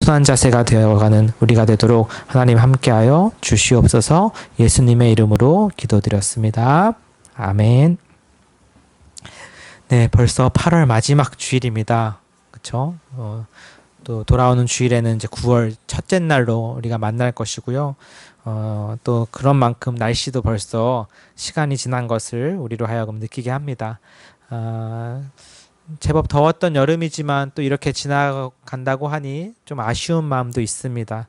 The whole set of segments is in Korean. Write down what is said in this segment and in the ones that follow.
순한 자세가 되어가는 우리가 되도록 하나님 함께하여 주시옵소서. 예수님의 이름으로 기도드렸습니다. 아멘. 네, 벌써 8월 마지막 주일입니다. 그렇죠? 또 돌아오는 주일에는 이제 9월 첫째 날로 우리가 만날 것이고요. 또 그런 만큼 날씨도 벌써 시간이 지난 것을 우리로 하여금 느끼게 합니다. 제법 더웠던 여름이지만 또 이렇게 지나간다고 하니 좀 아쉬운 마음도 있습니다.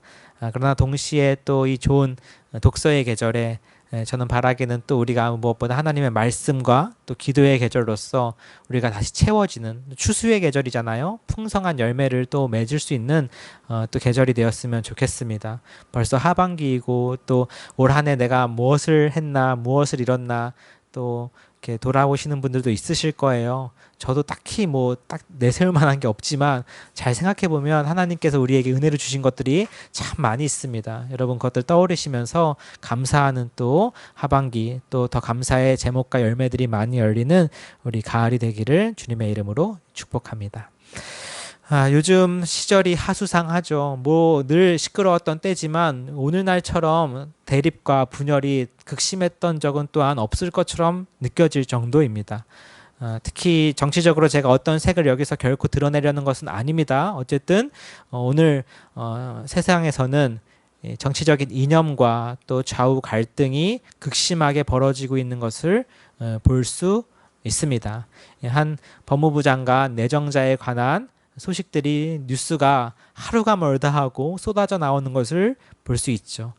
그러나 동시에 또 이 좋은 독서의 계절에 저는 바라기는 또 우리가 무엇보다 하나님의 말씀과 또 기도의 계절로서 우리가 다시 채워지는 추수의 계절이잖아요. 풍성한 열매를 또 맺을 수 있는 또 계절이 되었으면 좋겠습니다. 벌써 하반기이고 또 올 한 해 내가 무엇을 했나 무엇을 이뤘나 또 이렇게 돌아오시는 분들도 있으실 거예요. 저도 딱히 딱 내세울 만한 게 없지만 잘 생각해 보면 하나님께서 우리에게 은혜를 주신 것들이 참 많이 있습니다. 여러분 그것들 떠오르시면서 감사하는 또 하반기 또 더 감사의 제목과 열매들이 많이 열리는 우리 가을이 되기를 주님의 이름으로 축복합니다. 요즘 시절이 하수상하죠. 늘 시끄러웠던 때지만 오늘날처럼 대립과 분열이 극심했던 적은 또한 없을 것처럼 느껴질 정도입니다. 특히 정치적으로 제가 어떤 색을 여기서 결코 드러내려는 것은 아닙니다. 어쨌든 오늘 세상에서는 정치적인 이념과 또 좌우 갈등이 극심하게 벌어지고 있는 것을 볼 수 있습니다. 한 법무부 장관 내정자에 관한 소식들이 뉴스가 하루가 멀다 하고 쏟아져 나오는 것을 볼 수 있죠.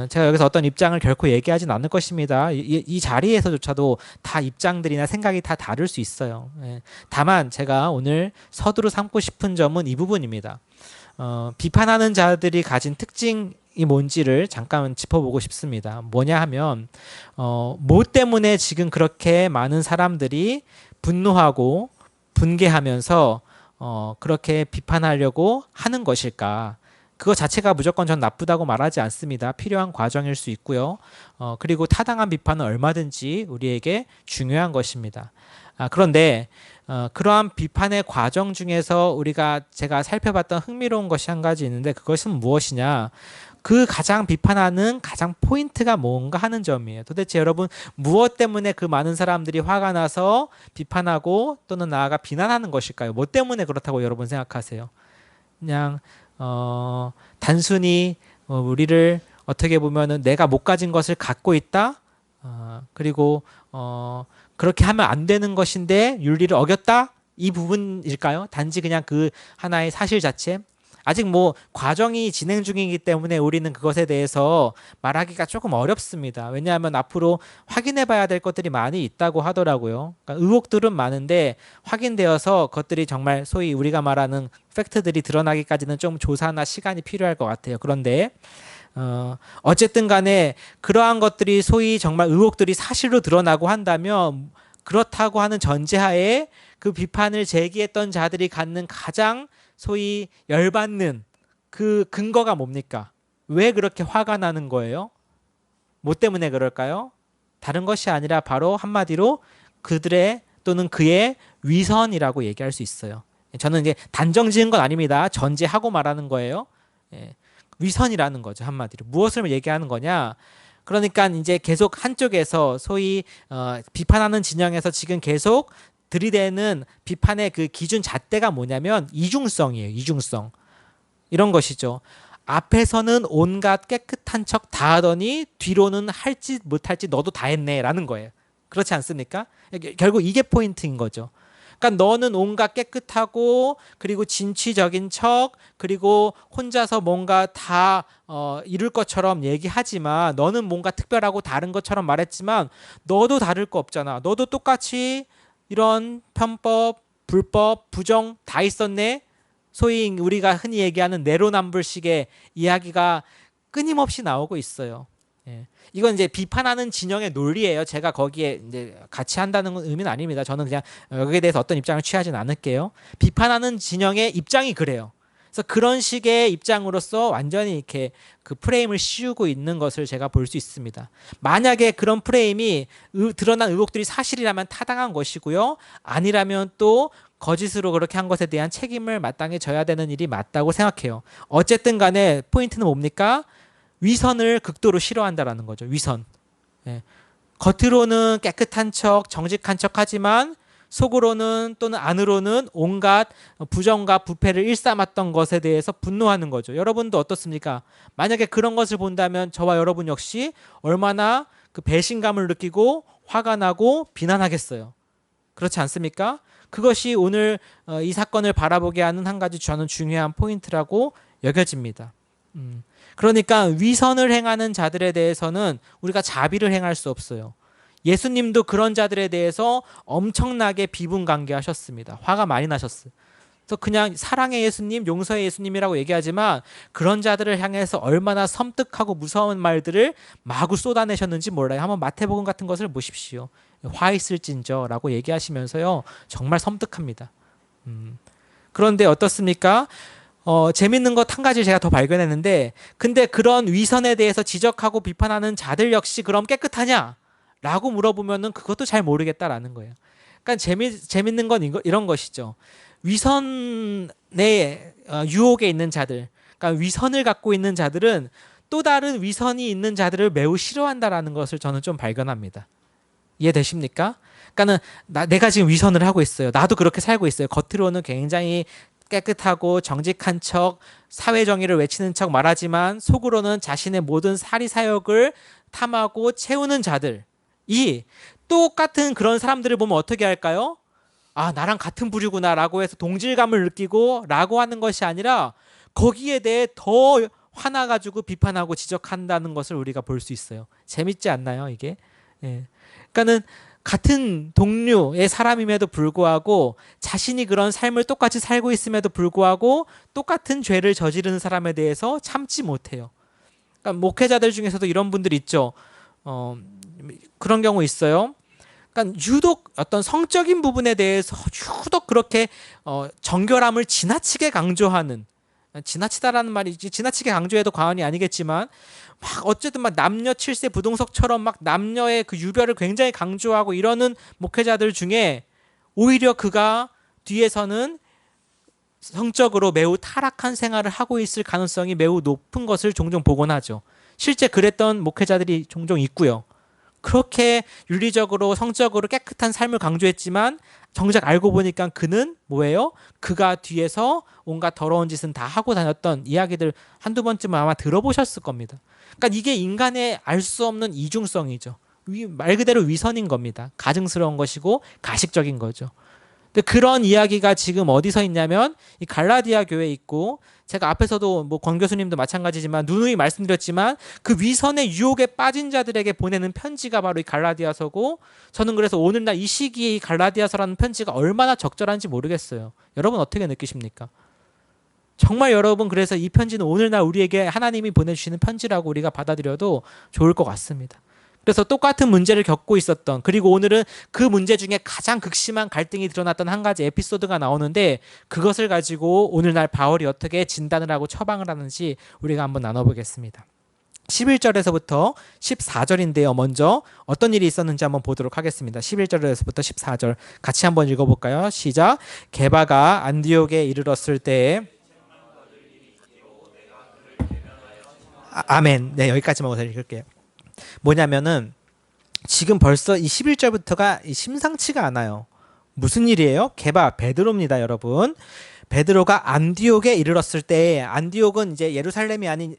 제가 여기서 어떤 입장을 결코 얘기하진 않을 것입니다. 이 자리에서조차도 다 입장들이나 생각이 다 다를 수 있어요. 다만 제가 오늘 서두로 삼고 싶은 점은 이 부분입니다. 비판하는 자들이 가진 특징이 뭔지를 잠깐 짚어보고 싶습니다. 뭐냐 하면 뭐 때문에 지금 그렇게 많은 사람들이 분노하고 분개하면서 그렇게 비판하려고 하는 것일까? 그거 자체가 무조건 전 나쁘다고 말하지 않습니다. 필요한 과정일 수 있고요. 그리고 타당한 비판은 얼마든지 우리에게 중요한 것입니다. 그런데 그러한 비판의 과정 중에서 제가 살펴봤던 흥미로운 것이 한 가지 있는데 그것은 무엇이냐? 그 가장 비판하는 가장 포인트가 뭔가 하는 점이에요. 도대체 여러분 무엇 때문에 그 많은 사람들이 화가 나서 비판하고 또는 나아가 비난하는 것일까요? 뭐 때문에 그렇다고 여러분 생각하세요? 그냥 단순히 우리를 어떻게 보면은 내가 못 가진 것을 갖고 있다. 그리고 그렇게 하면 안 되는 것인데 윤리를 어겼다. 이 부분일까요? 단지 그냥 그 하나의 사실 자체. 아직 과정이 진행 중이기 때문에 우리는 그것에 대해서 말하기가 조금 어렵습니다. 왜냐하면 앞으로 확인해 봐야 될 것들이 많이 있다고 하더라고요. 그러니까 의혹들은 많은데 확인되어서 그것들이 정말 소위 우리가 말하는 팩트들이 드러나기까지는 좀 조사나 시간이 필요할 것 같아요. 그런데 어쨌든 간에 그러한 것들이 소위 정말 의혹들이 사실로 드러나고 한다면 그렇다고 하는 전제하에 그 비판을 제기했던 자들이 갖는 가장 소위 열받는 그 근거가 뭡니까? 왜 그렇게 화가 나는 거예요? 뭐 때문에 그럴까요? 다른 것이 아니라 바로 한마디로 그들의 또는 그의 위선이라고 얘기할 수 있어요. 저는 이제 단정 지은 건 아닙니다. 전제하고 말하는 거예요. 위선이라는 거죠. 한마디로. 무엇을 얘기하는 거냐? 그러니까 이제 계속 한쪽에서 소위 비판하는 진영에서 지금 계속 들이대는 비판의 그 기준 잣대가 뭐냐면 이중성이에요. 이중성. 이런 것이죠. 앞에서는 온갖 깨끗한 척 다 하더니 뒤로는 할지 못할지 너도 다 했네 라는 거예요. 그렇지 않습니까? 결국 이게 포인트인 거죠. 그러니까 너는 온갖 깨끗하고 그리고 진취적인 척 그리고 혼자서 뭔가 다 이룰 것처럼 얘기하지만 너는 뭔가 특별하고 다른 것처럼 말했지만 너도 다를 거 없잖아. 너도 똑같이 이런 편법, 불법, 부정 다 있었네. 소위 우리가 흔히 얘기하는 내로남불식의 이야기가 끊임없이 나오고 있어요. 이건 이제 비판하는 진영의 논리예요. 제가 거기에 이제 같이 한다는 의미는 아닙니다. 저는 그냥 여기에 대해서 어떤 입장을 취하진 않을게요. 비판하는 진영의 입장이 그래요. 그래서 그런 식의 입장으로서 완전히 이렇게 그 프레임을 씌우고 있는 것을 제가 볼 수 있습니다. 만약에 그런 프레임이 드러난 의혹들이 사실이라면 타당한 것이고요. 아니라면 또 거짓으로 그렇게 한 것에 대한 책임을 마땅히 져야 되는 일이 맞다고 생각해요. 어쨌든 간에 포인트는 뭡니까? 위선을 극도로 싫어한다라는 거죠. 위선. 예. 겉으로는 깨끗한 척, 정직한 척 하지만 속으로는 또는 안으로는 온갖 부정과 부패를 일삼았던 것에 대해서 분노하는 거죠. 여러분도 어떻습니까? 만약에 그런 것을 본다면 저와 여러분 역시 얼마나 그 배신감을 느끼고 화가 나고 비난하겠어요. 그렇지 않습니까? 그것이 오늘 이 사건을 바라보게 하는 한 가지 저는 중요한 포인트라고 여겨집니다. 그러니까 위선을 행하는 자들에 대해서는 우리가 자비를 행할 수 없어요. 예수님도 그런 자들에 대해서 엄청나게 비분간개하셨습니다. 화가 많이 나셨어요. 그래서 그냥 사랑의 예수님, 용서의 예수님이라고 얘기하지만 그런 자들을 향해서 얼마나 섬뜩하고 무서운 말들을 마구 쏟아내셨는지 몰라요. 한번 마태복음 같은 것을 보십시오. 화 있을진저라고 얘기하시면서요. 정말 섬뜩합니다. 그런데 어떻습니까? 재밌는 것 한 가지 제가 더 발견했는데 근데 그런 위선에 대해서 지적하고 비판하는 자들 역시 그럼 깨끗하냐? 라고 물어보면은 그것도 잘 모르겠다라는 거예요. 그러니까 재밌는 건 이런 것이죠. 위선의 유혹에 있는 자들, 그러니까 위선을 갖고 있는 자들은 또 다른 위선이 있는 자들을 매우 싫어한다라는 것을 저는 좀 발견합니다. 이해되십니까? 그러니까는 내가 지금 위선을 하고 있어요. 나도 그렇게 살고 있어요. 겉으로는 굉장히 깨끗하고 정직한 척, 사회 정의를 외치는 척 말하지만 속으로는 자신의 모든 사리사욕을 탐하고 채우는 자들. 이 똑같은 그런 사람들을 보면 어떻게 할까요? 아, 나랑 같은 부류구나라고 해서 동질감을 느끼고 라고 하는 것이 아니라 거기에 대해 더 화나가지고 비판하고 지적한다는 것을 우리가 볼 수 있어요. 재밌지 않나요, 이게? 예. 그러니까는 같은 동류의 사람임에도 불구하고 자신이 그런 삶을 똑같이 살고 있음에도 불구하고 똑같은 죄를 저지르는 사람에 대해서 참지 못해요. 그러니까 목회자들 중에서도 이런 분들 있죠. 그런 경우 있어요. 그러니까 유독 어떤 성적인 부분에 대해서 유독 그렇게 정결함을 지나치게 강조하는, 지나치다라는 말이 지나치게 강조해도 과언이 아니겠지만 막 어쨌든 막 남녀 칠세 부동석처럼 막 남녀의 그 유별을 굉장히 강조하고 이러는 목회자들 중에 오히려 그가 뒤에서는 성적으로 매우 타락한 생활을 하고 있을 가능성이 매우 높은 것을 종종 보곤 하죠. 실제 그랬던 목회자들이 종종 있고요. 그렇게 윤리적으로 성적으로 깨끗한 삶을 강조했지만 정작 알고 보니까 그는 뭐예요? 그가 뒤에서 온갖 더러운 짓은 다 하고 다녔던 이야기들 한두 번쯤은 아마 들어보셨을 겁니다. 그러니까 이게 인간의 알 수 없는 이중성이죠. 말 그대로 위선인 겁니다. 가증스러운 것이고 가식적인 거죠. 근데 그런 이야기가 지금 어디서 있냐면 이 갈라디아 교회에 있고 제가 앞에서도 뭐 권 교수님도 마찬가지지만 누누이 말씀드렸지만 그 위선의 유혹에 빠진 자들에게 보내는 편지가 바로 이 갈라디아서고 저는 그래서 오늘날 이 시기에 이 갈라디아서라는 편지가 얼마나 적절한지 모르겠어요. 여러분 어떻게 느끼십니까? 정말 여러분 그래서 이 편지는 오늘날 우리에게 하나님이 보내주시는 편지라고 우리가 받아들여도 좋을 것 같습니다. 그래서 똑같은 문제를 겪고 있었던 그리고 오늘은 그 문제 중에 가장 극심한 갈등이 드러났던 한 가지 에피소드가 나오는데 그것을 가지고 오늘날 바울이 어떻게 진단을 하고 처방을 하는지 우리가 한번 나눠보겠습니다. 11절에서부터 14절인데요. 먼저 어떤 일이 있었는지 한번 보도록 하겠습니다. 11절에서부터 14절 같이 한번 읽어볼까요? 시작. 게바가 안디옥에 이르렀을 때에 아멘. 네, 여기까지만 우선 읽을게요. 뭐냐면은 지금 벌써 이 11절부터가 심상치가 않아요. 무슨 일이에요? 게바 베드로입니다, 여러분. 베드로가 안디옥에 이르렀을 때 안디옥은 이제 예루살렘이 아닌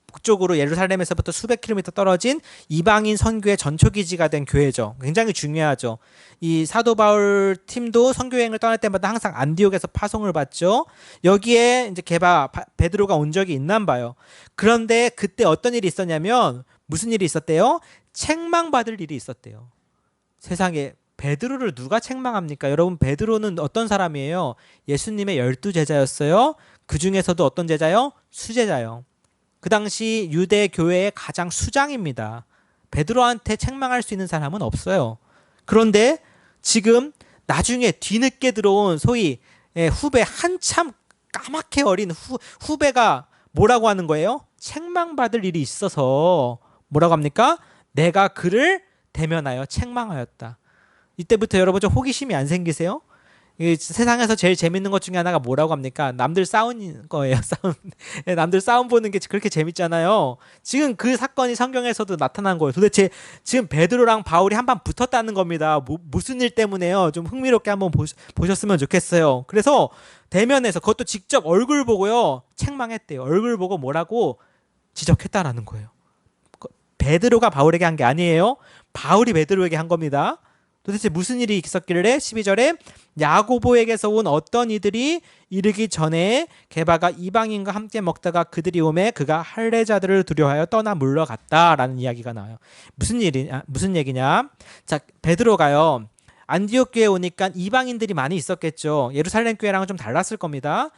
북쪽으로 예루살렘에서부터 수백 킬로미터 떨어진 이방인 선교의 전초기지가 된 교회죠. 굉장히 중요하죠. 이 사도 바울 팀도 선교 여행을 떠날 때마다 항상 안디옥에서 파송을 받죠. 여기에 이제 베드로가 온 적이 있나 봐요. 그런데 그때 어떤 일이 있었냐면 무슨 일이 있었대요? 책망받을 일이 있었대요. 세상에 베드로를 누가 책망합니까? 여러분 베드로는 어떤 사람이에요? 예수님의 12제자였어요. 그 중에서도 어떤 제자요? 수제자요. 그 당시 유대 교회의 가장 수장입니다. 베드로한테 책망할 수 있는 사람은 없어요. 그런데 지금 나중에 뒤늦게 들어온 소위 후배 한참 까맣게 어린 후배가 뭐라고 하는 거예요? 책망받을 일이 있어서 뭐라고 합니까? 내가 그를 대면하여 책망하였다. 이때부터 여러분 좀 호기심이 안 생기세요? 이 세상에서 제일 재밌는 것 중에 하나가 뭐라고 합니까? 남들 싸우는 거예요. 남들 싸움 보는 게 그렇게 재밌잖아요. 지금 그 사건이 성경에서도 나타난 거예요. 도대체 지금 베드로랑 바울이 한판 붙었다는 겁니다. 무슨 일 때문에요? 좀 흥미롭게 한번 보셨으면 좋겠어요. 그래서 대면에서 그것도 직접 얼굴 보고요. 책망했대요. 얼굴 보고 뭐라고 지적했다라는 거예요. 베드로가 바울에게 한 게 아니에요. 바울이 베드로에게 한 겁니다. 도대체 무슨 일이 있었길래 12절에 야고보에게서 온 어떤 이들이 이르기 전에 게바가 이방인과 함께 먹다가 그들이 오매 그가 할례자들을 두려워하여 떠나 물러갔다라는 이야기가 나와요. 무슨 얘기냐? 자, 베드로가요. 안디옥 교회에 오니까 이방인들이 많이 있었겠죠. 예루살렘 교회랑은 좀 달랐을 겁니다.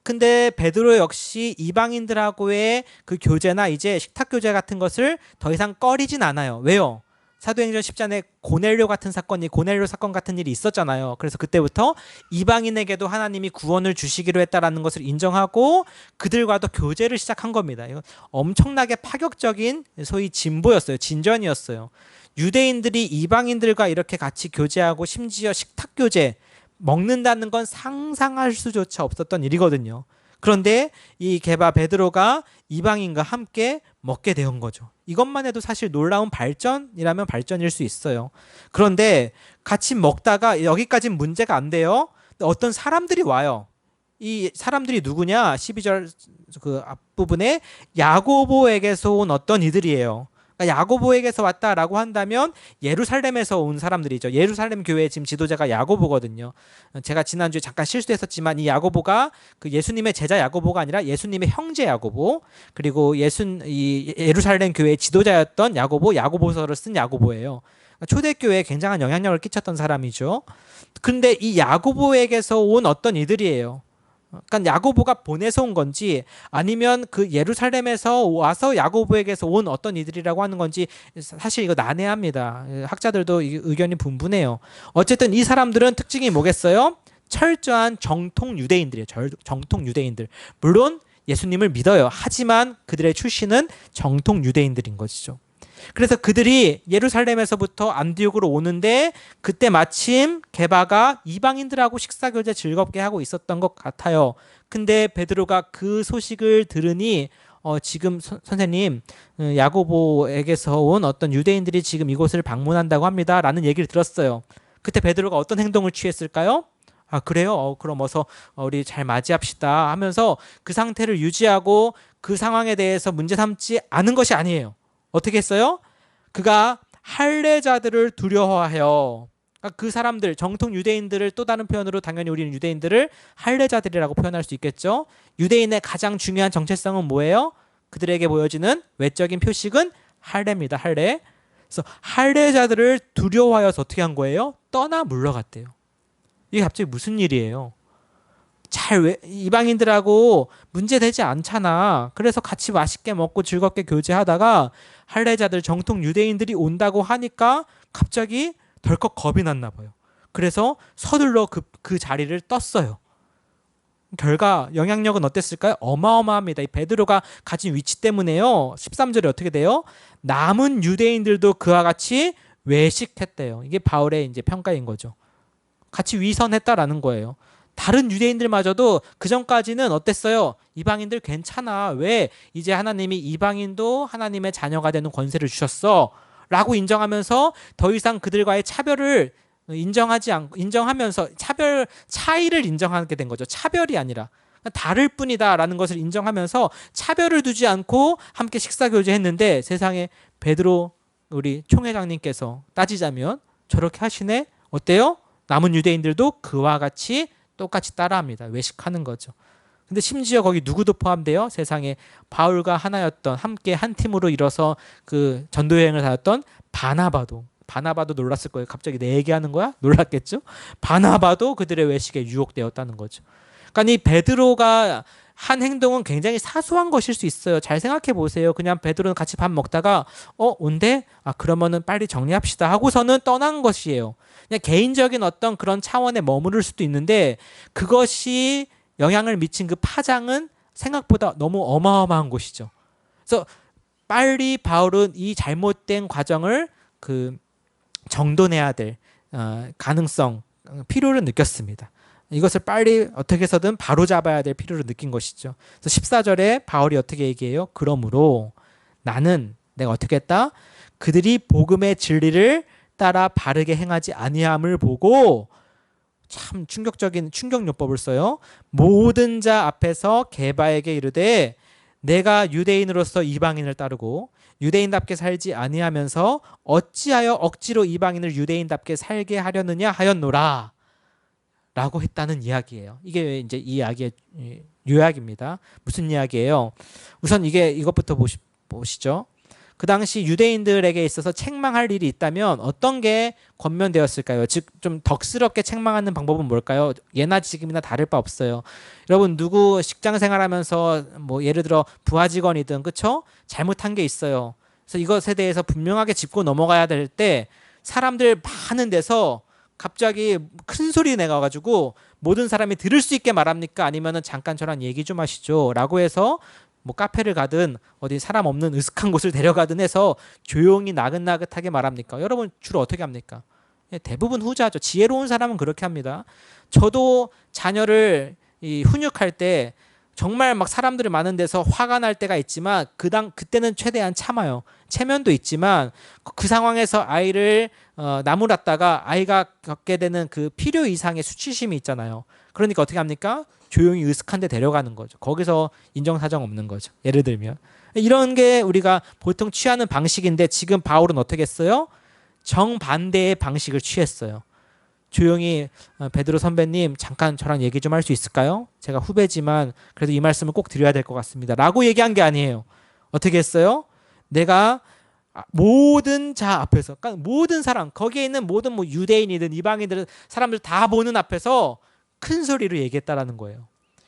근데 베드로 역시 이방인들하고의 그 교제나 이제 식탁 교제 같은 것을 더 이상 꺼리진 않아요. 왜요? 사도행전 10장에 고넬료 사건 같은 일이 있었잖아요. 그래서 그때부터 이방인에게도 하나님이 구원을 주시기로 했다라는 것을 인정하고 그들과도 교제를 시작한 겁니다. 이건 엄청나게 파격적인 소위 진보였어요. 진전이었어요. 유대인들이 이방인들과 이렇게 같이 교제하고 심지어 식탁 교제, 먹는다는 건 상상할 수조차 없었던 일이거든요. 그런데 이 게바 베드로가 이방인과 함께 먹게 된 거죠. 이것만 해도 사실 놀라운 발전이라면 발전일 수 있어요. 그런데 같이 먹다가 여기까지는 문제가 안 돼요. 어떤 사람들이 와요. 이 사람들이 누구냐? 12절 그 앞부분에 야고보에게서 온 어떤 이들이에요. 그러니까 야고보에게서 왔다라고 한다면 예루살렘에서 온 사람들이죠. 예루살렘 교회의 지금 지도자가 야고보거든요. 제가 지난주에 잠깐 실수했었지만 이 야고보가 그 예수님의 제자 야고보가 아니라 예수님의 형제 야고보, 그리고 이 예루살렘 교회의 지도자였던 야고보서를 쓴 야고보예요. 초대교회에 굉장한 영향력을 끼쳤던 사람이죠. 근데 이 야고보에게서 온 어떤 이들이에요. 그러니까 야고보가 보내서 온 건지 아니면 그 예루살렘에서 와서 야고보에게서 온 어떤 이들이라고 하는 건지 사실 이거 난해합니다. 학자들도 의견이 분분해요. 어쨌든 이 사람들은 특징이 뭐겠어요? 철저한 정통 유대인들이에요. 정통 유대인들. 물론 예수님을 믿어요. 하지만 그들의 출신은 정통 유대인들인 것이죠. 그래서 그들이 예루살렘에서부터 안디옥으로 오는데 그때 마침 게바가 이방인들하고 식사교제 즐겁게 하고 있었던 것 같아요. 근데 베드로가 그 소식을 들으니 지금 선생님 야고보에게서 온 어떤 유대인들이 지금 이곳을 방문한다고 합니다 라는 얘기를 들었어요. 그때 베드로가 어떤 행동을 취했을까요? 아, 그래요? 그럼 어서 우리 잘 맞이합시다 하면서 그 상태를 유지하고 그 상황에 대해서 문제 삼지 않은 것이 아니에요. 어떻게 했어요? 그가 할례자들을 두려워하여, 그러니까 그 사람들, 정통 유대인들을 또 다른 표현으로 당연히 우리는 유대인들을 할례자들이라고 표현할 수 있겠죠. 유대인의 가장 중요한 정체성은 뭐예요? 그들에게 보여지는 외적인 표식은 할례입니다. 할례. 그래서 할례자들을 두려워하여서 어떻게 한 거예요? 떠나 물러갔대요. 이게 갑자기 무슨 일이에요? 이방인들하고 문제되지 않잖아. 그래서 같이 맛있게 먹고 즐겁게 교제하다가 할례자들 정통 유대인들이 온다고 하니까 갑자기 덜컥 겁이 났나 봐요. 그래서 서둘러 그 자리를 떴어요. 결과 영향력은 어땠을까요? 어마어마합니다. 이 베드로가 가진 위치 때문에요. 13절에 어떻게 돼요? 남은 유대인들도 그와 같이 외식했대요. 이게 바울의 이제 평가인 거죠. 같이 위선했다라는 거예요. 다른 유대인들마저도 그 전까지는 어땠어요? 이방인들 괜찮아. 왜? 이제 하나님이 이방인도 하나님의 자녀가 되는 권세를 주셨어. 라고 인정하면서 더 이상 그들과의 차별을 인정하면서 차이를 인정하게 된 거죠. 차별이 아니라. 다를 뿐이다라는 것을 인정하면서 차별을 두지 않고 함께 식사 교제했는데 세상에 베드로 우리 총회장님께서 따지자면 저렇게 하시네? 어때요? 남은 유대인들도 그와 같이 똑같이 따라합니다. 외식하는 거죠. 근데 심지어 거기 누구도 포함돼요? 세상에 바울과 하나였던 함께 한 팀으로 일어서 그 전도 여행을 다녔던 바나바도 놀랐을 거예요. 갑자기 내 얘기하는 거야? 놀랐겠죠? 바나바도 그들의 외식에 유혹되었다는 거죠. 그러니까 이 베드로가 한 행동은 굉장히 사소한 것일 수 있어요. 잘 생각해 보세요. 그냥 베드로는 같이 밥 먹다가 온대? 그러면은 빨리 정리합시다 하고서는 떠난 것이에요. 그냥 개인적인 어떤 그런 차원에 머무를 수도 있는데 그것이 영향을 미친 그 파장은 생각보다 너무 어마어마한 것이죠. 그래서 빨리 바울은 이 잘못된 과정을 정돈해야 될 가능성, 필요를 느꼈습니다. 이것을 빨리 어떻게 해서든 바로잡아야 될 필요를 느낀 것이죠. 그래서 14절에 바울이 어떻게 얘기해요? 그러므로 나는 내가 어떻게 했다? 그들이 복음의 진리를 따라 바르게 행하지 아니함을 보고, 참 충격적인 충격요법을 써요. 모든 자 앞에서 게바에게 이르되 내가 유대인으로서 이방인을 따르고 유대인답게 살지 아니하면서 어찌하여 억지로 이방인을 유대인답게 살게 하려느냐 하였노라 라고 했다는 이야기예요. 이게 이제 이 이야기의 요약입니다. 무슨 이야기예요? 우선 이것부터 보시죠. 그 당시 유대인들에게 있어서 책망할 일이 있다면 어떤 게 권면되었을까요? 즉 좀 덕스럽게 책망하는 방법은 뭘까요? 예나 지금이나 다를 바 없어요. 여러분 누구 직장 생활하면서 뭐 예를 들어 부하 직원이든 그쵸? 잘못한 게 있어요. 그래서 이것에 대해서 분명하게 짚고 넘어가야 될 때 사람들 많은 데서 갑자기 큰 소리 내가지고 모든 사람이 들을 수 있게 말합니까? 아니면은 잠깐 저랑 얘기 좀 하시죠 라고 해서 뭐 카페를 가든 어디 사람 없는 으슥한 곳을 데려가든 해서 조용히 나긋나긋하게 말합니까? 여러분 주로 어떻게 합니까? 대부분 후자죠. 지혜로운 사람은 그렇게 합니다. 저도 자녀를 훈육할 때 정말 막 사람들이 많은 데서 화가 날 때가 있지만 그때는 최대한 참아요. 체면도 있지만 그 상황에서 아이를 나무랐다가 아이가 겪게 되는 그 필요 이상의 수치심이 있잖아요. 그러니까 어떻게 합니까? 조용히 으슥한 데 데려가는 거죠. 거기서 인정사정 없는 거죠. 예를 들면 이런 게 우리가 보통 취하는 방식인데 지금 바울은 어떻게 했어요? 정반대의 방식을 취했어요. 조용히 베드로 선배님 잠깐 저랑 얘기 좀 할 수 있을까요? 제가 후배지만 그래도 이 말씀을 꼭 드려야 될 것 같습니다 라고 얘기한 게 아니에요. 어떻게 했어요? 내가 모든 자 앞에서, 그러니까 모든 사람, 거기에 있는 모든 뭐 유대인이든 이방인이든 사람들 다 보는 앞에서 큰 소리로 얘기했다라는 거예요.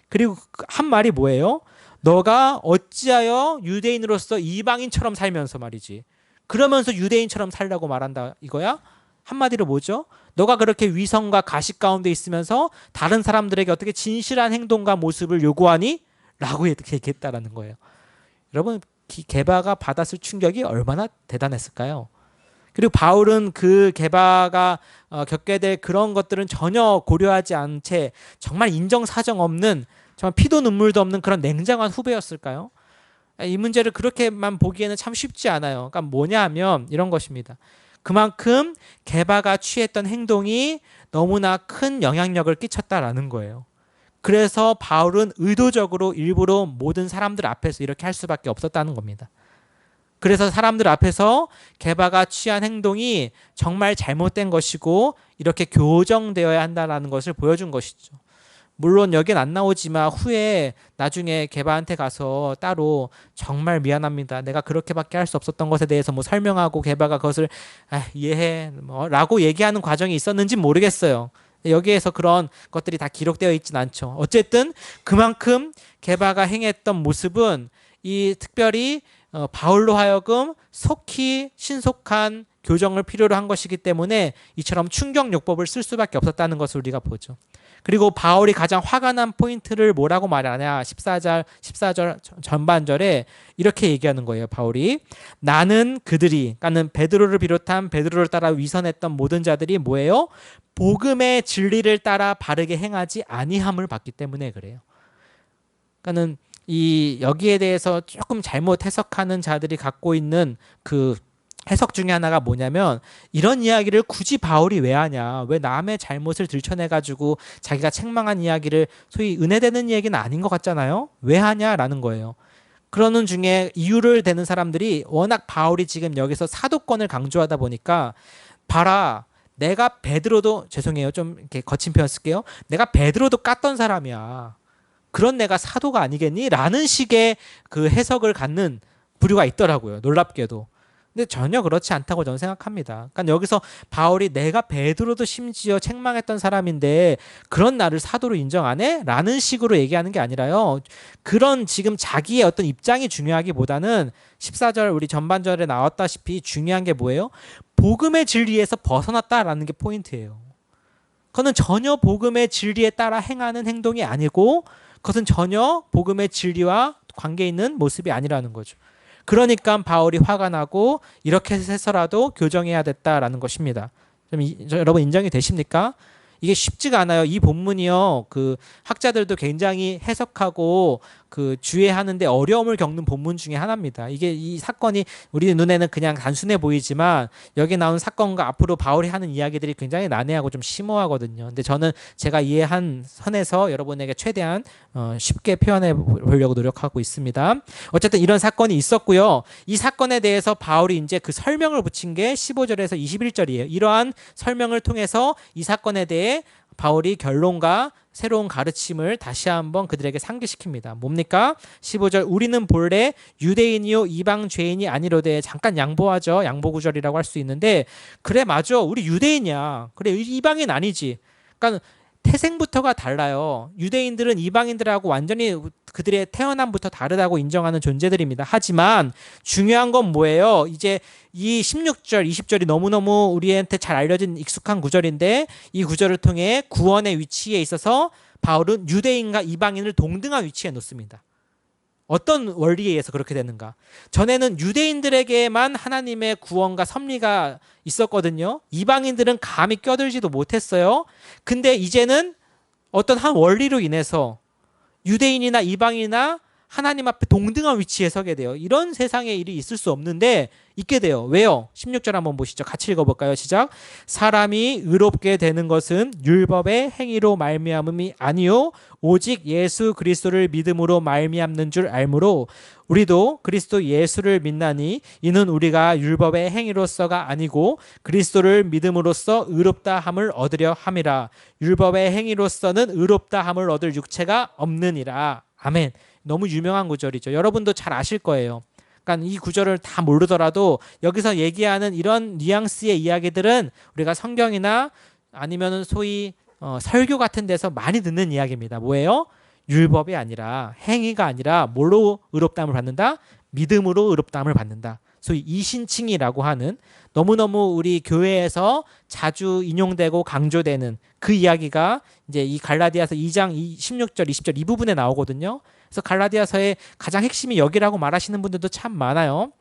그리고 한 말이 뭐예요? 너가 어찌하여 유대인으로서 이방인처럼 살면서 말이지, 그러면서 유대인처럼 살라고 말한다 이거야? 한마디로 뭐죠? 너가 그렇게 위선과 가식 가운데 있으면서 다른 사람들에게 어떻게 진실한 행동과 모습을 요구하니? 라고 얘기했다라는 거예요. 여러분 게바가 받았을 충격이 얼마나 대단했을까요? 그리고 바울은 그 게바가 겪게 될 그런 것들은 전혀 고려하지 않은 채 정말 인정사정 없는, 정말 피도 눈물도 없는 그런 냉정한 후배였을까요? 이 문제를 그렇게만 보기에는 참 쉽지 않아요. 그러니까 뭐냐 하면 이런 것입니다. 그만큼 게바가 취했던 행동이 너무나 큰 영향력을 끼쳤다라는 거예요. 그래서 바울은 의도적으로 일부러 모든 사람들 앞에서 이렇게 할 수밖에 없었다는 겁니다. 그래서 사람들 앞에서 게바가 취한 행동이 정말 잘못된 것이고 이렇게 교정되어야 한다는 것을 보여준 것이죠. 물론 여긴 안 나오지만 후에 나중에 게바한테 가서 따로 정말 미안합니다, 내가 그렇게밖에 할 수 없었던 것에 대해서 뭐 설명하고 게바가 그것을 이해해 라고 얘기하는 과정이 있었는지는 모르겠어요. 여기에서 그런 것들이 다 기록되어 있진 않죠. 어쨌든 그만큼 게바가 행했던 모습은 이 특별히 바울로 하여금 속히 신속한 교정을 필요로 한 것이기 때문에 이처럼 충격요법을 쓸 수밖에 없었다는 것을 우리가 보죠. 그리고 바울이 가장 화가 난 포인트를 뭐라고 말하냐, 14절 전반절에 이렇게 얘기하는 거예요. 바울이 나는 그들이, 그러니까는 베드로를 비롯한 베드로를 따라 위선했던 모든 자들이 뭐예요? 복음의 진리를 따라 바르게 행하지 아니함을 봤기 때문에 그래요. 그러니까는 여기에 대해서 조금 잘못 해석하는 자들이 갖고 있는 그 해석 중에 하나가 뭐냐면, 이런 이야기를 굳이 바울이 왜 하냐, 왜 남의 잘못을 들춰내가지고 자기가 책망한 이야기를, 소위 은혜되는 이야기는 아닌 것 같잖아요, 왜 하냐라는 거예요. 그러는 중에 이유를 대는 사람들이 워낙 바울이 지금 여기서 사도권을 강조하다 보니까, 봐라 내가 베드로도, 죄송해요 좀 이렇게 거친 표현 쓸게요, 내가 베드로도 깠던 사람이야, 그런 내가 사도가 아니겠니? 라는 식의 그 해석을 갖는 부류가 있더라고요, 놀랍게도. 근데 전혀 그렇지 않다고 저는 생각합니다. 그러니까 여기서 바울이 내가 베드로도 심지어 책망했던 사람인데 그런 나를 사도로 인정 안 해? 라는 식으로 얘기하는 게 아니라요, 그런 지금 자기의 어떤 입장이 중요하기보다는 14절 우리 전반절에 나왔다시피 중요한 게 뭐예요? 복음의 진리에서 벗어났다라는 게 포인트예요. 그것은 전혀 복음의 진리에 따라 행하는 행동이 아니고 그것은 전혀 복음의 진리와 관계 있는 모습이 아니라는 거죠. 그러니까 바울이 화가 나고 이렇게 해서라도 교정해야 됐다라는 것입니다. 여러분 인정이 되십니까? 이게 쉽지가 않아요. 이 본문이요. 그 학자들도 굉장히 해석하고 그 주의하는데 어려움을 겪는 본문 중에 하나입니다. 이게 이 사건이 우리 눈에는 그냥 단순해 보이지만 여기 나온 사건과 앞으로 바울이 하는 이야기들이 굉장히 난해하고 좀 심오하거든요. 근데 저는 제가 이해한 선에서 여러분에게 최대한 쉽게 표현해 보려고 노력하고 있습니다. 어쨌든 이런 사건이 있었고요. 이 사건에 대해서 바울이 이제 그 설명을 붙인 게 15절에서 21절이에요. 이러한 설명을 통해서 이 사건에 대해 바울이 결론과 새로운 가르침을 다시 한번 그들에게 상기시킵니다. 뭡니까? 15절 우리는 본래 유대인이요 이방 죄인이 아니로되 잠깐 양보하죠. 양보 구절이라고 할 수 있는데 그래 맞아. 우리 유대인이야. 그래 이방인 아니지. 그러니까 태생부터가 달라요. 유대인들은 이방인들하고 완전히 그들의 태어남부터 다르다고 인정하는 존재들입니다. 하지만 중요한 건 뭐예요? 이제 이 16절, 20절이 너무너무 우리한테 잘 알려진 익숙한 구절인데 이 구절을 통해 구원의 위치에 있어서 바울은 유대인과 이방인을 동등한 위치에 놓습니다. 어떤 원리에 의해서 그렇게 되는가? 전에는 유대인들에게만 하나님의 구원과 섭리가 있었거든요. 이방인들은 감히 껴들지도 못했어요. 근데 이제는 어떤 한 원리로 인해서 유대인이나 이방인이나 하나님 앞에 동등한 위치에 서게 돼요. 이런 세상에 일이 있을 수 없는데 있게 돼요. 왜요? 16절 한번 보시죠. 같이 읽어볼까요? 시작. 사람이 의롭게 되는 것은 율법의 행위로 말미암음이 아니요 오직 예수 그리스도를 믿음으로 말미암는 줄 알므로 우리도 그리스도 예수를 믿나니 이는 우리가 율법의 행위로서가 아니고 그리스도를 믿음으로써 의롭다 함을 얻으려 함이라. 율법의 행위로서는 의롭다 함을 얻을 육체가 없느니라. 아멘. 너무 유명한 구절이죠. 여러분도 잘 아실 거예요. 그러니까 이 구절을 다 모르더라도 여기서 얘기하는 이런 뉘앙스의 이야기들은 우리가 성경이나 아니면 소위 설교 같은 데서 많이 듣는 이야기입니다. 뭐예요? 율법이 아니라 행위가 아니라 뭘로 의롭다함을 받는다? 믿음으로 의롭다함을 받는다. 소위 이신칭이라고 하는 너무너무 우리 교회에서 자주 인용되고 강조되는 그 이야기가 이제 이 갈라디아서 2장 16절 20절 이 부분에 나오거든요. 그래서 갈라디아서의 가장 핵심이 여기라고 말하시는 분들도 참 많아요.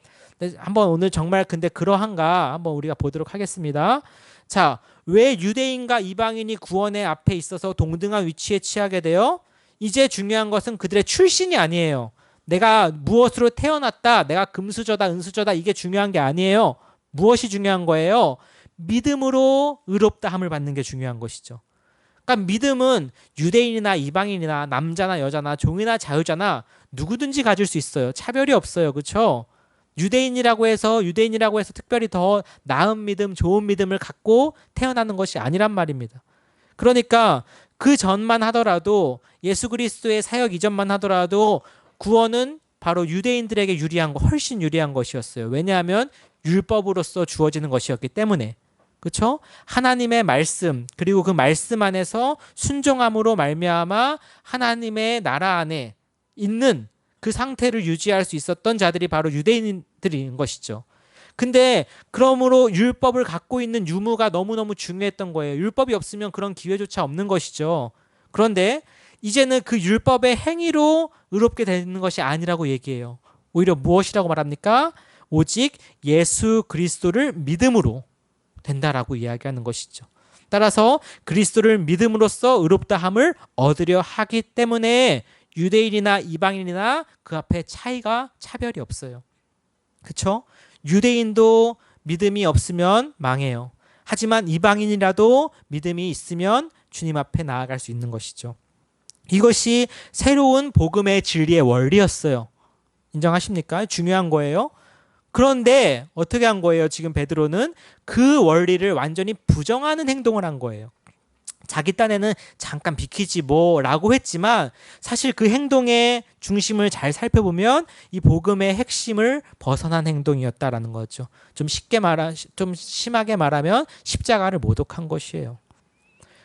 한번 오늘 정말 근데 그러한가 한번 우리가 보도록 하겠습니다. 자, 왜 유대인과 이방인이 구원의 앞에 있어서 동등한 위치에 취하게 돼요? 이제 중요한 것은 그들의 출신이 아니에요. 내가 무엇으로 태어났다, 내가 금수저다, 은수저다 이게 중요한 게 아니에요. 무엇이 중요한 거예요? 믿음으로 의롭다함을 받는 게 중요한 것이죠. 그러니까 믿음은 유대인이나 이방인이나 남자나 여자나 종이나 자유자나 누구든지 가질 수 있어요. 차별이 없어요. 그렇죠? 유대인이라고 해서 특별히 더 나은 믿음, 좋은 믿음을 갖고 태어나는 것이 아니란 말입니다. 그러니까 그 전만 하더라도 예수 그리스도의 사역 이전만 하더라도 구원은 바로 유대인들에게 유리한 거, 훨씬 유리한 것이었어요. 왜냐하면 율법으로서 주어지는 것이었기 때문에. 그렇죠? 하나님의 말씀 그리고 그 말씀 안에서 순종함으로 말미암아 하나님의 나라 안에 있는 그 상태를 유지할 수 있었던 자들이 바로 유대인들인 것이죠. 근데 그러므로 율법을 갖고 있는 유무가 너무너무 중요했던 거예요. 율법이 없으면 그런 기회조차 없는 것이죠. 그런데 이제는 그 율법의 행위로 의롭게 되는 것이 아니라고 얘기해요. 오히려 무엇이라고 말합니까? 오직 예수 그리스도를 믿음으로 된다라고 이야기하는 것이죠. 따라서 그리스도를 믿음으로써 의롭다함을 얻으려 하기 때문에 유대인이나 이방인이나 그 앞에 차별이 없어요. 그렇죠? 유대인도 믿음이 없으면 망해요. 하지만 이방인이라도 믿음이 있으면 주님 앞에 나아갈 수 있는 것이죠. 이것이 새로운 복음의 진리의 원리였어요. 인정하십니까? 중요한 거예요. 그런데 어떻게 한 거예요? 지금 베드로는 그 원리를 완전히 부정하는 행동을 한 거예요. 자기 딴에는 잠깐 비키지 뭐라고 했지만 사실 그 행동의 중심을 잘 살펴보면 이 복음의 핵심을 벗어난 행동이었다라는 거죠. 좀 심하게 말하면 십자가를 모독한 것이에요.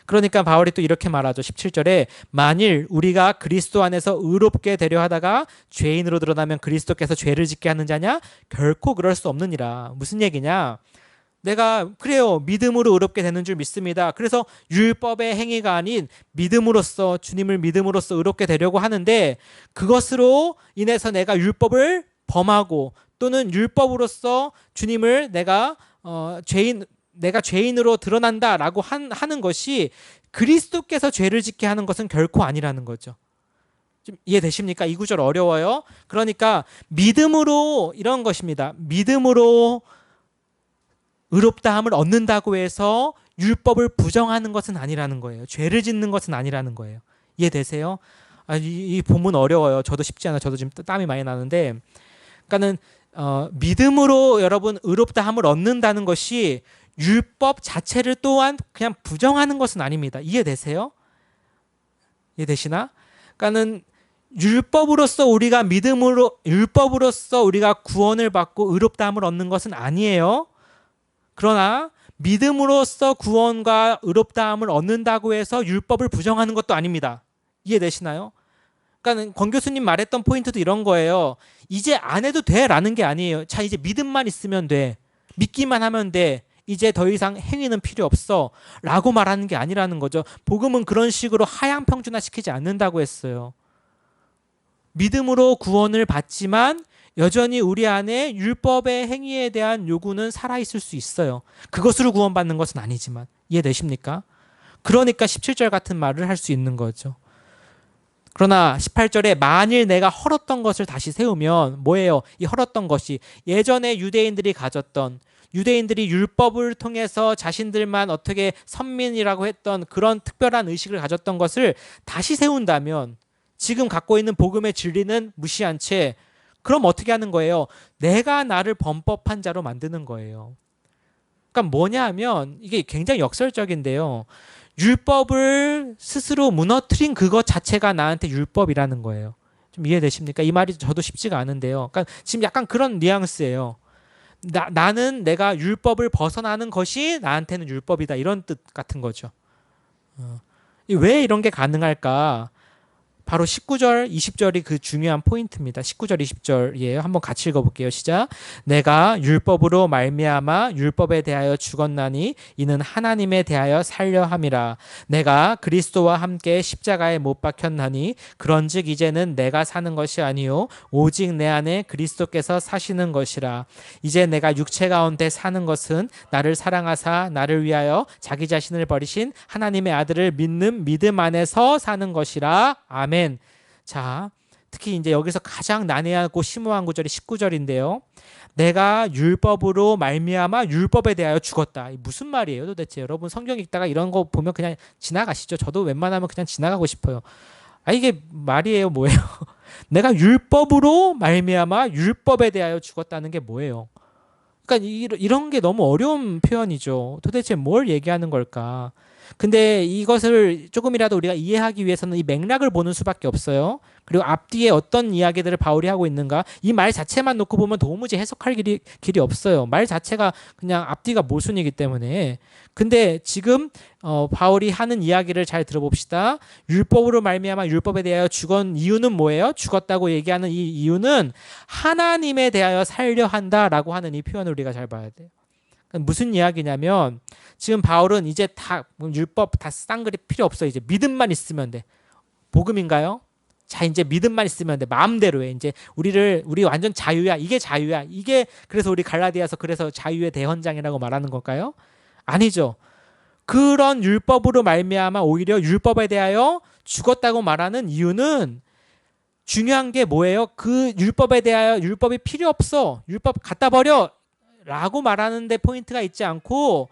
그러니까 바울이 또 이렇게 말하죠. 17절에 만일 우리가 그리스도 안에서 의롭게 되려 하다가 죄인으로 드러나면 그리스도께서 죄를 짓게 하는 자냐? 결코 그럴 수 없느니라. 무슨 얘기냐? 내가 그래요. 믿음으로 의롭게 되는 줄 믿습니다. 그래서 율법의 행위가 아닌 믿음으로써 주님을 믿음으로써 의롭게 되려고 하는데 그것으로 인해서 내가 율법을 범하고 또는 율법으로써 주님을 내가 죄인으로 드러난다라고 하는 것이 그리스도께서 죄를 짓게 하는 것은 결코 아니라는 거죠. 좀 이해되십니까? 이 구절 어려워요. 그러니까 믿음으로 이런 것입니다. 믿음으로 의롭다함을 얻는다고 해서 율법을 부정하는 것은 아니라는 거예요. 죄를 짓는 것은 아니라는 거예요. 이해되세요? 이 본문 어려워요. 저도 쉽지 않아요. 저도 지금 땀이 많이 나는데, 그러니까는 믿음으로 여러분 의롭다함을 얻는다는 것이 율법 자체를 또한 그냥 부정하는 것은 아닙니다. 이해되세요? 이해되시나? 그러니까는 율법으로서 우리가 구원을 받고 의롭다함을 얻는 것은 아니에요. 그러나 믿음으로써 구원과 의롭다함을 얻는다고 해서 율법을 부정하는 것도 아닙니다. 이해되시나요? 그러니까 권 교수님 말했던 포인트도 이런 거예요. 이제 안 해도 돼라는 게 아니에요. 자, 이제 믿음만 있으면 돼. 믿기만 하면 돼. 이제 더 이상 행위는 필요 없어 라고 말하는 게 아니라는 거죠. 복음은 그런 식으로 하향평준화시키지 않는다고 했어요. 믿음으로 구원을 받지만 여전히 우리 안에 율법의 행위에 대한 요구는 살아있을 수 있어요. 그것으로 구원받는 것은 아니지만. 이해되십니까? 그러니까 17절 같은 말을 할 수 있는 거죠. 그러나 18절에 만일 내가 헐었던 것을 다시 세우면 뭐예요? 이 헐었던 것이 예전에 유대인들이 율법을 통해서 자신들만 어떻게 선민이라고 했던 그런 특별한 의식을 가졌던 것을 다시 세운다면 지금 갖고 있는 복음의 진리는 무시한 채 그럼 어떻게 하는 거예요? 내가 나를 범법한 자로 만드는 거예요. 그러니까 뭐냐 하면 이게 굉장히 역설적인데요. 율법을 스스로 무너뜨린 그것 자체가 나한테 율법이라는 거예요. 좀 이해되십니까? 이 말이 저도 쉽지가 않은데요. 그러니까 지금 약간 그런 뉘앙스예요. 나는 내가 율법을 벗어나는 것이 나한테는 율법이다. 이런 뜻 같은 거죠. 왜 이런 게 가능할까? 바로 19절, 20절이 그 중요한 포인트입니다. 19절, 20절이에요. 한번 같이 읽어볼게요. 시작. 내가 율법으로 말미암아 율법에 대하여 죽었나니 이는 하나님에 대하여 살려 함이라. 내가 그리스도와 함께 십자가에 못 박혔나니 그런즉 이제는 내가 사는 것이 아니요 오직 내 안에 그리스도께서 사시는 것이라. 이제 내가 육체 가운데 사는 것은 나를 사랑하사 나를 위하여 자기 자신을 버리신 하나님의 아들을 믿는 믿음 안에서 사는 것이라. 아멘. 자, 특히 이제 여기서 가장 난해하고 심오한 구절이 19절인데요. 내가 율법으로 말미암아 율법에 대하여 죽었다. 무슨 말이에요, 도대체? 여러분 성경 읽다가 이런 거 보면 그냥 지나가시죠. 저도 웬만하면 그냥 지나가고 싶어요. 이게 말이에요, 뭐예요? 내가 율법으로 말미암아 율법에 대하여 죽었다는 게 뭐예요? 그러니까 이런 게 너무 어려운 표현이죠. 도대체 뭘 얘기하는 걸까? 근데 이것을 조금이라도 우리가 이해하기 위해서는 이 맥락을 보는 수밖에 없어요. 그리고 앞뒤에 어떤 이야기들을 바울이 하고 있는가, 이 말 자체만 놓고 보면 도무지 해석할 길이 없어요. 말 자체가 그냥 앞뒤가 모순이기 때문에. 근데 지금 바울이 하는 이야기를 잘 들어봅시다. 율법으로 말미암아 율법에 대하여 죽은 이유는 뭐예요? 죽었다고 얘기하는 이 이유는 하나님에 대하여 살려 한다라고 하는 이 표현을 우리가 잘 봐야 돼요. 무슨 이야기냐면 지금 바울은 이제 다 율법 다 쌍그리 필요 없어. 이제 믿음만 있으면 돼. 복음인가요? 자, 이제 믿음만 있으면 돼. 마음대로 해. 이제 우리 완전 자유야. 이게 자유야. 이게 그래서 우리 갈라디아서 그래서 자유의 대헌장이라고 말하는 걸까요? 아니죠. 그런 율법으로 말미암아 오히려 율법에 대하여 죽었다고 말하는 이유는 중요한 게 뭐예요? 그 율법에 대하여 율법이 필요 없어. 율법 갖다 버려. 라고 말하는 데 포인트가 있지 않고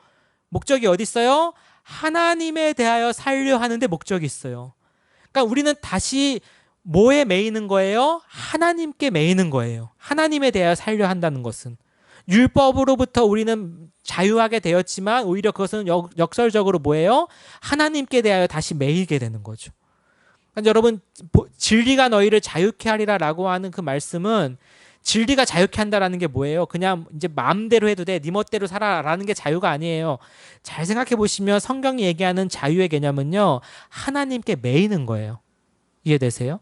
목적이 어디 있어요? 하나님에 대하여 살려 하는데 목적이 있어요. 그러니까 우리는 다시 뭐에 매이는 거예요? 하나님께 매이는 거예요. 하나님에 대하여 살려 한다는 것은 율법으로부터 우리는 자유하게 되었지만 오히려 그것은 역설적으로 뭐예요? 하나님께 대하여 다시 매이게 되는 거죠. 그러니까 여러분 진리가 너희를 자유케 하리라 라고 하는 그 말씀은 진리가 자유케 한다라는 게 뭐예요? 그냥 이제 마음대로 해도 돼. 네 멋대로 살아라는 게 자유가 아니에요. 잘 생각해 보시면 성경이 얘기하는 자유의 개념은요. 하나님께 매이는 거예요. 이해되세요?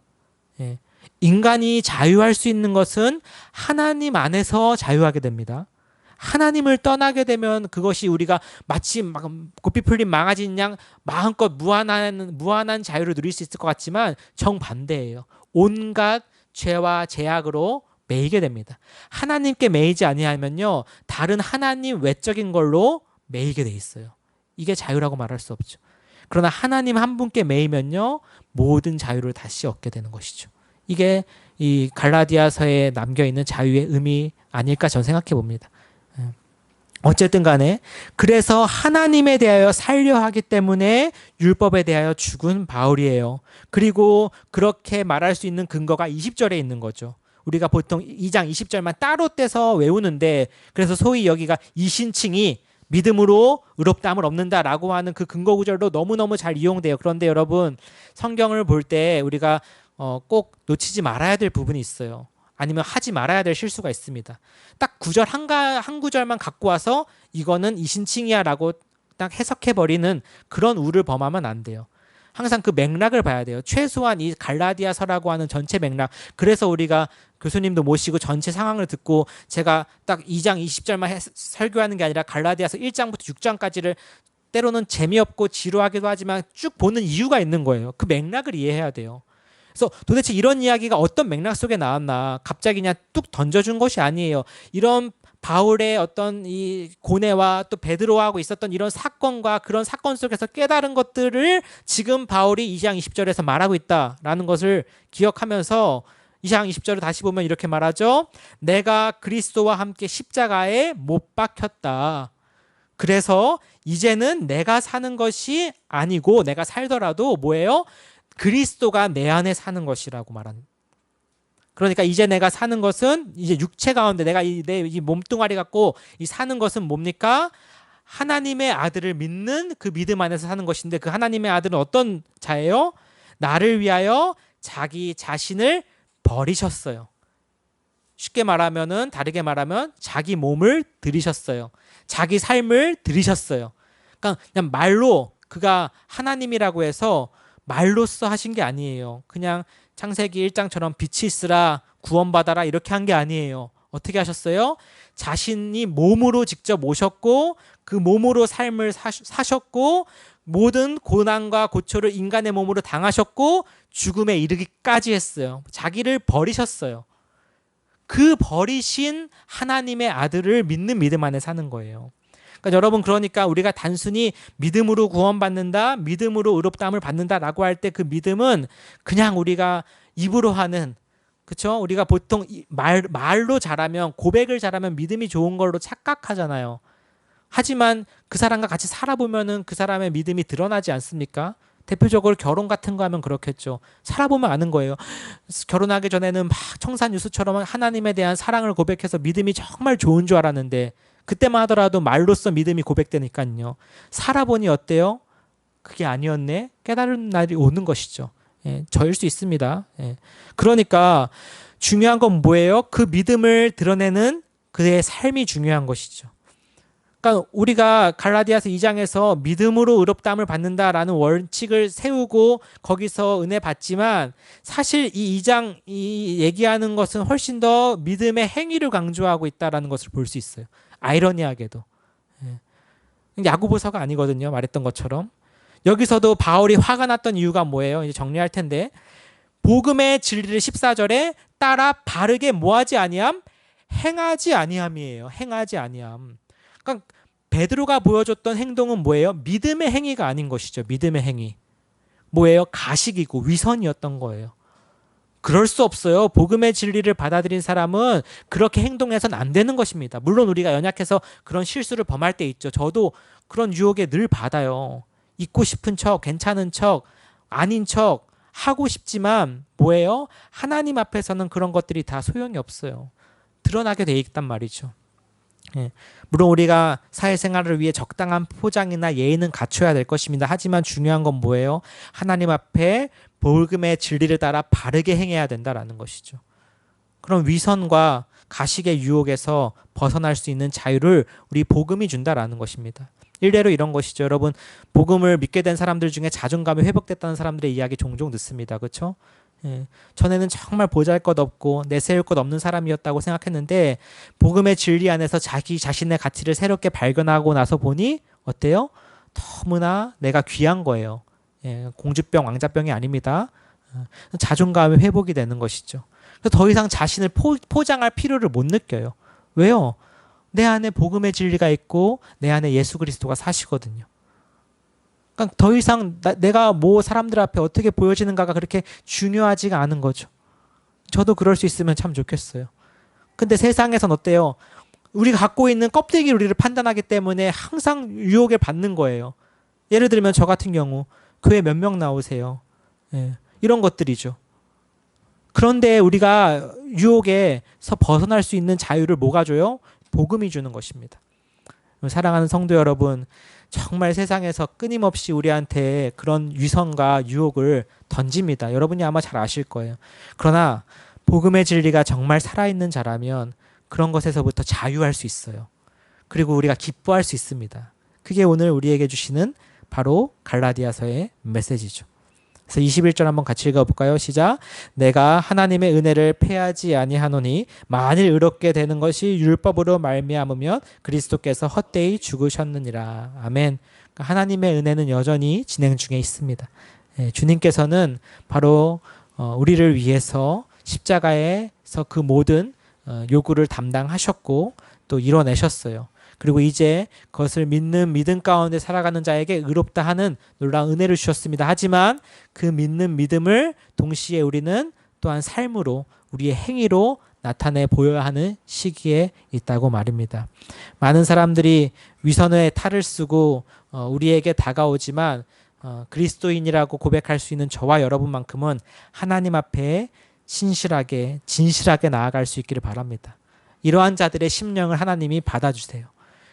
예. 인간이 자유할 수 있는 것은 하나님 안에서 자유하게 됩니다. 하나님을 떠나게 되면 그것이 우리가 마치 막 고삐 풀린 망아지 양 마음껏 무한한 자유를 누릴 수 있을 것 같지만 정반대예요. 온갖 죄와 제약으로 매이게 됩니다. 하나님께 매이지 아니하면요, 다른 하나님 외적인 걸로 매이게 돼 있어요. 이게 자유라고 말할 수 없죠. 그러나 하나님 한 분께 매이면요, 모든 자유를 다시 얻게 되는 것이죠. 이게 이 갈라디아서에 남겨있는 자유의 의미 아닐까 저는 생각해 봅니다. 어쨌든 간에 그래서 하나님에 대하여 살려 하기 때문에 율법에 대하여 죽은 바울이에요. 그리고 그렇게 말할 수 있는 근거가 20절에 있는 거죠. 우리가 보통 2장 20절만 따로 떼서 외우는데, 그래서 소위 여기가 이신칭이 믿음으로 의롭다함을 얻는다라고 하는 그 근거 구절도 너무너무 잘 이용돼요. 그런데 여러분, 성경을 볼 때 우리가 꼭 놓치지 말아야 될 부분이 있어요. 아니면 하지 말아야 될 실수가 있습니다. 딱 구절 한 구절만 갖고 와서 이거는 이신칭이야 라고 딱 해석해버리는 그런 우를 범하면 안 돼요. 항상 그 맥락을 봐야 돼요. 최소한 이 갈라디아서라고 하는 전체 맥락. 그래서 우리가 교수님도 모시고 전체 상황을 듣고 제가 딱 2장 20절만 설교하는 게 아니라 갈라디아서 1장부터 6장까지를 때로는 재미없고 지루하기도 하지만 쭉 보는 이유가 있는 거예요. 그 맥락을 이해해야 돼요. 그래서 도대체 이런 이야기가 어떤 맥락 속에 나왔나, 갑자기 그냥 뚝 던져준 것이 아니에요. 이런 바울의 어떤 이 고뇌와 또 베드로하고 있었던 이런 사건과 그런 사건 속에서 깨달은 것들을 지금 바울이 2장 20절에서 말하고 있다라는 것을 기억하면서 2장 20절을 다시 보면 이렇게 말하죠. 내가 그리스도와 함께 십자가에 못 박혔다. 그래서 이제는 내가 사는 것이 아니고, 내가 살더라도 뭐예요? 그리스도가 내 안에 사는 것이라고 말하는. 그러니까 이제 내가 사는 것은 이제 육체 가운데 내가 내 이 몸뚱아리 갖고 이 사는 것은 뭡니까? 하나님의 아들을 믿는 그 믿음 안에서 사는 것인데, 그 하나님의 아들은 어떤 자예요? 나를 위하여 자기 자신을 버리셨어요. 쉽게 말하면은, 다르게 말하면 자기 몸을 들이셨어요. 자기 삶을 들이셨어요. 그러니까 그냥 말로 그가 하나님이라고 해서 말로써 하신 게 아니에요. 그냥 창세기 1장처럼 빛이 있으라 구원받아라 이렇게 한 게 아니에요. 어떻게 하셨어요? 자신이 몸으로 직접 오셨고 그 몸으로 삶을 사셨고 모든 고난과 고초를 인간의 몸으로 당하셨고 죽음에 이르기까지 했어요. 자기를 버리셨어요. 그 버리신 하나님의 아들을 믿는 믿음 안에 사는 거예요. 그러니까 여러분, 그러니까 우리가 단순히 믿음으로 구원받는다, 믿음으로 의롭다함을 받는다라고 할 때 그 믿음은 그냥 우리가 입으로 하는, 그렇죠? 우리가 보통 말로 잘하면, 고백을 잘하면 믿음이 좋은 걸로 착각하잖아요. 하지만 그 사람과 같이 살아보면은 그 사람의 믿음이 드러나지 않습니까? 대표적으로 결혼 같은 거 하면 그렇겠죠. 살아보면 아는 거예요. 결혼하기 전에는 막 청산유수처럼 하나님에 대한 사랑을 고백해서 믿음이 정말 좋은 줄 알았는데, 그때만 하더라도 말로써 믿음이 고백되니까요. 살아보니 어때요? 그게 아니었네? 깨달은 날이 오는 것이죠. 예, 저일 수 있습니다. 예. 그러니까 중요한 건 뭐예요? 그 믿음을 드러내는 그의 삶이 중요한 것이죠. 그러니까 우리가 갈라디아서 2장에서 믿음으로 의롭다함을 받는다라는 원칙을 세우고 거기서 은혜 받지만, 사실 이 2장 이 얘기하는 것은 훨씬 더 믿음의 행위를 강조하고 있다라는 것을 볼 수 있어요. 아이러니하게도. 야고보서가 아니거든요. 말했던 것처럼. 여기서도 바울이 화가 났던 이유가 뭐예요? 이제 정리할 텐데, 복음의 진리를 14절에 따라 바르게 뭐하지 아니함? 행하지 아니함이에요. 행하지 아니함. 그러니까 베드로가 보여줬던 행동은 뭐예요? 믿음의 행위가 아닌 것이죠. 믿음의 행위. 뭐예요? 가식이고 위선이었던 거예요. 그럴 수 없어요. 복음의 진리를 받아들인 사람은 그렇게 행동해서는 안 되는 것입니다. 물론 우리가 연약해서 그런 실수를 범할 때 있죠. 저도 그런 유혹에 늘 받아요. 있고 싶은 척, 괜찮은 척, 아닌 척 하고 싶지만 뭐예요? 하나님 앞에서는 그런 것들이 다 소용이 없어요. 드러나게 돼 있단 말이죠. 예. 물론 우리가 사회생활을 위해 적당한 포장이나 예의는 갖춰야 될 것입니다. 하지만 중요한 건 뭐예요? 하나님 앞에 복음의 진리를 따라 바르게 행해야 된다라는 것이죠. 그럼 위선과 가식의 유혹에서 벗어날 수 있는 자유를 우리 복음이 준다라는 것입니다. 일례로 이런 것이죠. 여러분, 복음을 믿게 된 사람들 중에 자존감이 회복됐다는 사람들의 이야기 종종 듣습니다. 그렇죠? 전에는 정말 보잘것없고 내세울 것 없는 사람이었다고 생각했는데 복음의 진리 안에서 자기 자신의 가치를 새롭게 발견하고 나서 보니 어때요? 너무나 내가 귀한 거예요. 공주병, 왕자병이 아닙니다. 자존감이 회복이 되는 것이죠. 그래서 더 이상 자신을 포장할 필요를 못 느껴요. 왜요? 내 안에 복음의 진리가 있고 내 안에 예수 그리스도가 사시거든요. 그러니까 더 이상 내가 뭐 사람들 앞에 어떻게 보여지는가가 그렇게 중요하지가 않은 거죠. 저도 그럴 수 있으면 참 좋겠어요. 근데 세상에선 어때요? 우리가 갖고 있는 껍데기 우리를 판단하기 때문에 항상 유혹을 받는 거예요. 예를 들면 저 같은 경우 교회 몇 명 나오세요. 이런 것들이죠. 그런데 우리가 유혹에서 벗어날 수 있는 자유를 뭐가 줘요? 복음이 주는 것입니다. 사랑하는 성도 여러분, 정말 세상에서 끊임없이 우리한테 그런 위선과 유혹을 던집니다. 여러분이 아마 잘 아실 거예요. 그러나 복음의 진리가 정말 살아있는 자라면 그런 것에서부터 자유할 수 있어요. 그리고 우리가 기뻐할 수 있습니다. 그게 오늘 우리에게 주시는 바로 갈라디아서의 메시지죠. 그래서 21절 한번 같이 읽어볼까요? 시작. 내가 하나님의 은혜를 패하지 아니하노니 만일 의롭게 되는 것이 율법으로 말미암으면 그리스도께서 헛되이 죽으셨느니라. 아멘. 그러니까 하나님의 은혜는 여전히 진행 중에 있습니다. 주님께서는 바로 우리를 위해서 십자가에서 그 모든 요구를 담당하셨고 또 이뤄내셨어요. 그리고 이제 그것을 믿는 믿음 가운데 살아가는 자에게 의롭다 하는 놀라운 은혜를 주셨습니다. 하지만 그 믿는 믿음을 동시에 우리는 또한 삶으로 우리의 행위로 나타내 보여야 하는 시기에 있다고 말입니다. 많은 사람들이 위선의 탈을 쓰고 우리에게 다가오지만 그리스도인이라고 고백할 수 있는 저와 여러분만큼은 하나님 앞에 신실하게 진실하게 나아갈 수 있기를 바랍니다. 이러한 자들의 심령을 하나님이 받아주세요.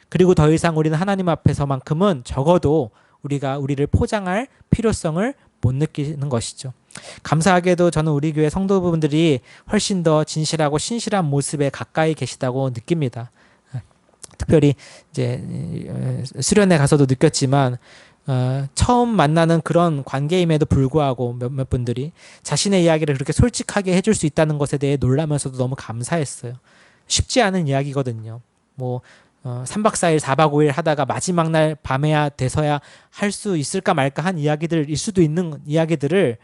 그리고 더 이상 우리는 하나님 앞에서만큼은 적어도 우리가 우리를 포장할 필요성을 못 느끼는 것이죠. 감사하게도 저는 우리 교회 성도분들이 훨씬 더 진실하고 신실한 모습에 가까이 계시다고 느낍니다. 특별히 이제 수련회 가서도 느꼈지만 처음 만나는 그런 관계임에도 불구하고 몇몇 분들이 자신의 이야기를 그렇게 솔직하게 해줄 수 있다는 것에 대해 놀라면서도 너무 감사했어요. 쉽지 않은 이야기거든요. 뭐 3박 4일, 4박 5일 하다가 마지막 날 밤에야 돼서야 할 수 있을까 말까 한 이야기들일 수도 있는 이야기들을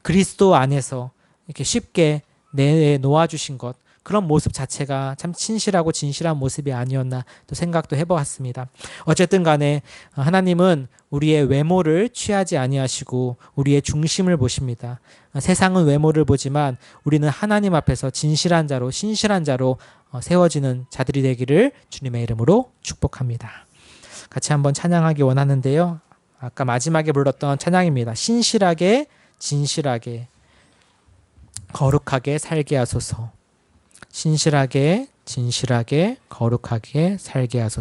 그리스도 안에서 이렇게 쉽게 내놓아주신 것, 그런 모습 자체가 참 진실하고 진실한 모습이 아니었나 또 생각도 해보았습니다. 어쨌든 간에 하나님은 우리의 외모를 취하지 아니하시고 우리의 중심을 보십니다. 세상은 외모를 보지만 우리는 하나님 앞에서 진실한 자로 신실한 자로 세워지는 자들이 되기를 주님의 이름으로 축복합니다. 같이 한번 찬양하기 원하는데요. 아까 마지막에 불렀던 찬양입니다. 신실하게 진실하게 거룩하게 살게 하소서. 신실하게 진실하게 거룩하게 살게 하소서.